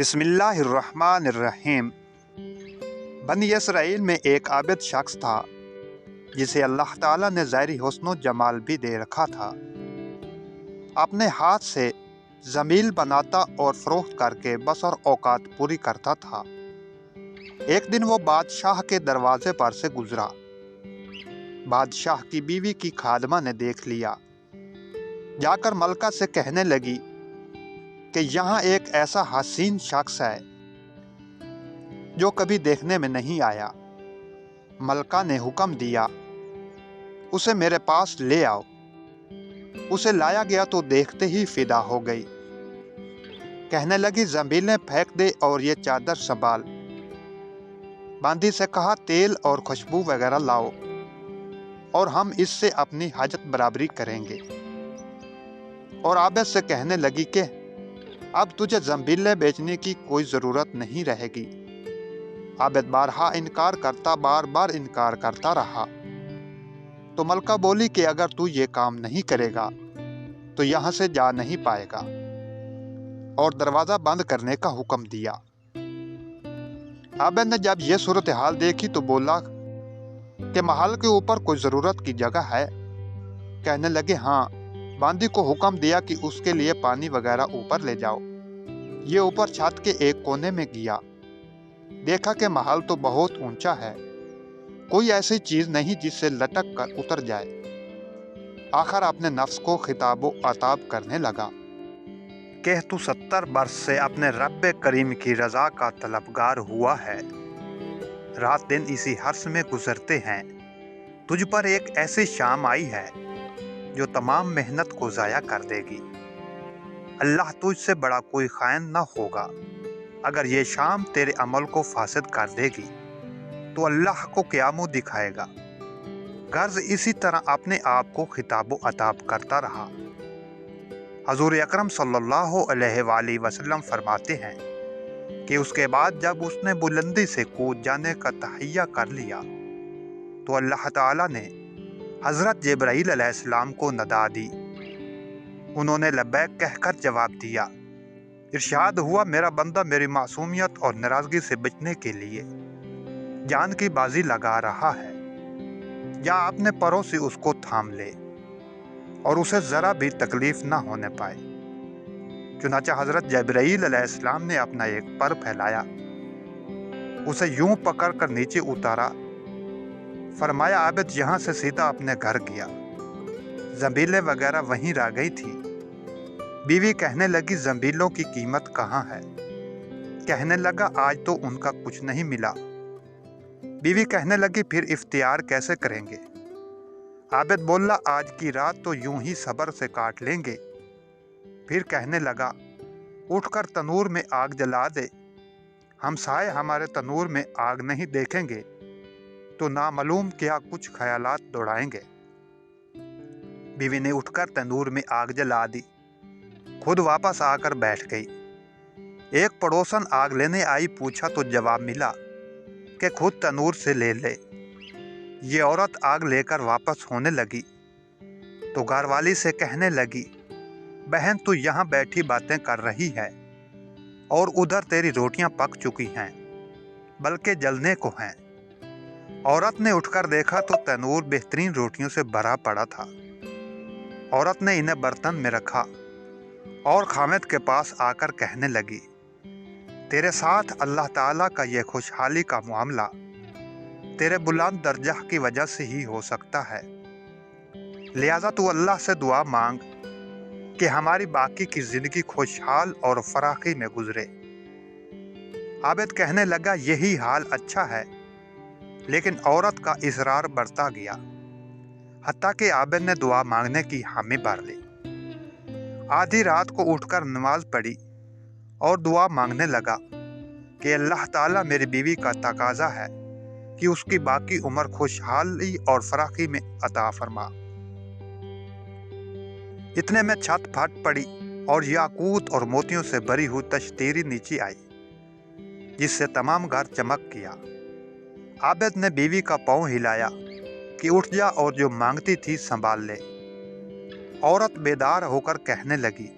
बिस्मिल्लाहिर्रहमानिर्रहीम। बनी इसराइल में एक आबिद शख्स था जिसे अल्लाह ताला ने ज़ाहिरी हुस्न जमाल भी दे रखा था। अपने हाथ से ज़मील बनाता और फ़रोख्त करके बस और औकात पूरी करता था। एक दिन वो बादशाह के दरवाजे पर से गुजरा। बादशाह की बीवी की खादमा ने देख लिया। जाकर मलका से कहने लगी कि यहाँ एक ऐसा हसीन शख्स है जो कभी देखने में नहीं आया। मलका ने हुक्म दिया, उसे मेरे पास ले आओ। उसे लाया गया तो देखते ही फिदा हो गई। कहने लगी, ज़मीलें फेंक दे और ये चादर संभाल। बांदी से कहा, तेल और खुशबू वगैरह लाओ और हम इससे अपनी हाजत बराबरी करेंगे। और आबिद से कहने लगी कि अब तुझे ज़मीलें बेचने की कोई ज़रूरत नहीं रहेगी। आबिद बार बार इनकार करता रहा। तो मलका बोली कि अगर तू ये काम नहीं करेगा तो यहाँ से जा नहीं पाएगा, और दरवाज़ा बंद करने का हुक्म दिया। आबिद ने जब ये सूरत हाल देखी तो बोला कि महल के ऊपर कोई ज़रूरत की जगह है। कहने लगे, हाँ। बांदी को हुक्म दिया कि उसके लिए पानी वगैरह ऊपर ले जाओ। ये ऊपर छत के एक कोने में गया। देखा कि महल तो बहुत ऊंचा है, कोई ऐसी चीज नहीं जिससे लटक कर उतर जाए। आखिर अपने नफ्स को खिताबो अताब करने लगा कि तू 70 बरस से अपने रब्बे करीम की रजा का तलबगार हुआ है। रात दिन इसी हर्ष में गुजरते हैं। तुझ पर एक ऐसी शाम आई है जो तमाम मेहनत को ज़ाया कर देगी। अल्लाह तुझसे बड़ा कोई खाइन न होगा। अगर ये शाम तेरे अमल को फासिद कर देगी तो अल्लाह को क्या मुँह दिखाएगा। गर्ज इसी तरह अपने आप को खिताबो अताब करता रहा। हजूर अकरम सल्लल्लाहु अलैहि वसल्लम फरमाते हैं कि उसके बाद जब उसने बुलंदी से कूद जाने का तहैया कर लिया तो अल्लाह ताला ने हज़रत जिब्राईल अलैहिस्सलाम को नदा दी। उन्होंने लब्बैक कहकर जवाब दिया। इरशाद हुआ, मेरा बंदा मेरी मासूमियत और नाराज़गी से बचने के लिए जान की बाजी लगा रहा है। या अपने परों से उसको थाम ले और उसे ज़रा भी तकलीफ ना होने पाए। चुनांचे हज़रत जिब्राईल अलैहिस्सलाम ने अपना एक पर फैलाया, उसे यूं पकड़ कर नीचे उतारा। फरमाया, आबिद यहाँ से सीधा अपने घर गया। ज़मीलें वगैरह वहीं रह गई थी। बीवी कहने लगी, ज़मीलों की कीमत कहाँ है? कहने लगा, आज तो उनका कुछ नहीं मिला। बीवी कहने लगी, फिर इफ्तियार कैसे करेंगे? आबिद बोला, आज की रात तो यूं ही सब्र से काट लेंगे। फिर कहने लगा, उठकर तनूर में आग जला दे। हमसाए हमारे तनूर में आग नहीं देखेंगे तो नामालूम क्या कुछ ख्यालात दौड़ाएंगे। बीवी ने उठकर तनूर में आग जला दी, खुद वापस आकर बैठ गई। एक पड़ोसन आग लेने आई, पूछा तो जवाब मिला कि खुद तनूर से ले ले। ये औरत आग लेकर वापस होने लगी तो घरवाली से कहने लगी, बहन तू यहाँ बैठी बातें कर रही है और उधर तेरी रोटियां पक चुकी हैं, बल्कि जलने को हैं। औरत ने उठकर देखा तो तनूर बेहतरीन रोटियों से भरा पड़ा था। औरत ने इन्हें बर्तन में रखा और खामिद के पास आकर कहने लगी, तेरे साथ अल्लाह ताला का ये खुशहाली का मामला तेरे बुलंद दर्जा की वजह से ही हो सकता है। लिहाजा तू अल्लाह से दुआ मांग कि हमारी बाकी की जिंदगी खुशहाल और फराखी में गुजरे। आबिद कहने लगा, यही हाल अच्छा है। लेकिन औरत का इसरार बढ़ता गया, हत्ता कि आबिद ने दुआ मांगने की हामी भर ली। आधी रात को उठकर नमाज पढ़ी और दुआ मांगने लगा कि अल्लाह ताला मेरी बीवी का तकाजा है कि उसकी बाकी उम्र खुशहाली और फराखी में अता फरमा। इतने में छत फट पड़ी और याकूत और मोतियों से भरी हुई तश्तीरी नीचे आई, जिससे तमाम घर चमक गया। आबिद ने बीवी का पाँव हिलाया कि उठ जा और जो मांगती थी संभाल ले। औरत बेदार होकर कहने लगी,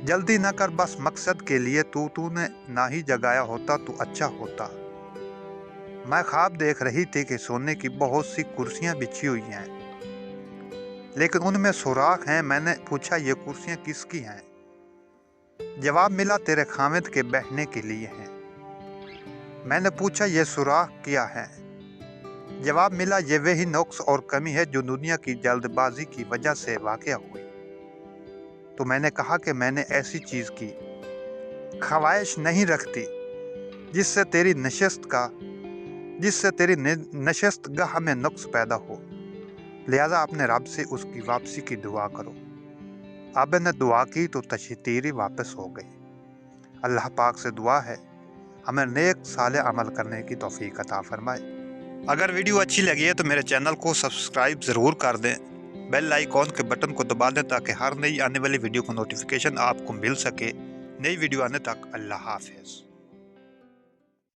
जल्दी न कर, बस मकसद के लिए तूने ना ही जगाया होता तो अच्छा होता। मैं ख्वाब देख रही थी कि सोने की बहुत सी कुर्सियां बिछी हुई हैं, लेकिन उनमें सुराख हैं। मैंने पूछा, ये कुर्सियां किसकी हैं? जवाब मिला, तेरे खामिद के बैठने के लिए हैं। मैंने पूछा, ये सुराख क्या है? जवाब मिला, ये वही नुक्स और कमी है जो दुनिया की जल्दबाजी की वजह से वाक़या हुई। तो मैंने कहा कि मैंने ऐसी चीज़ की ख्वाहिश नहीं रखती जिससे तेरी नशस्तगाह में नुक्स पैदा हो, लिहाजा अपने रब से उसकी वापसी की दुआ करो। अब ने दुआ की तो तशतीरी वापस हो गई। अल्लाह पाक से दुआ है हमें नेक साले अमल करने की तौफीक अता फरमाए। अगर वीडियो अच्छी लगी है तो मेरे चैनल को सब्सक्राइब ज़रूर कर दें, बेल आइकॉन के बटन को दबा दें ताकि हर नई आने वाली वीडियो को नोटिफिकेशन आपको मिल सके। नई वीडियो आने तक अल्लाह हाफ़िज़।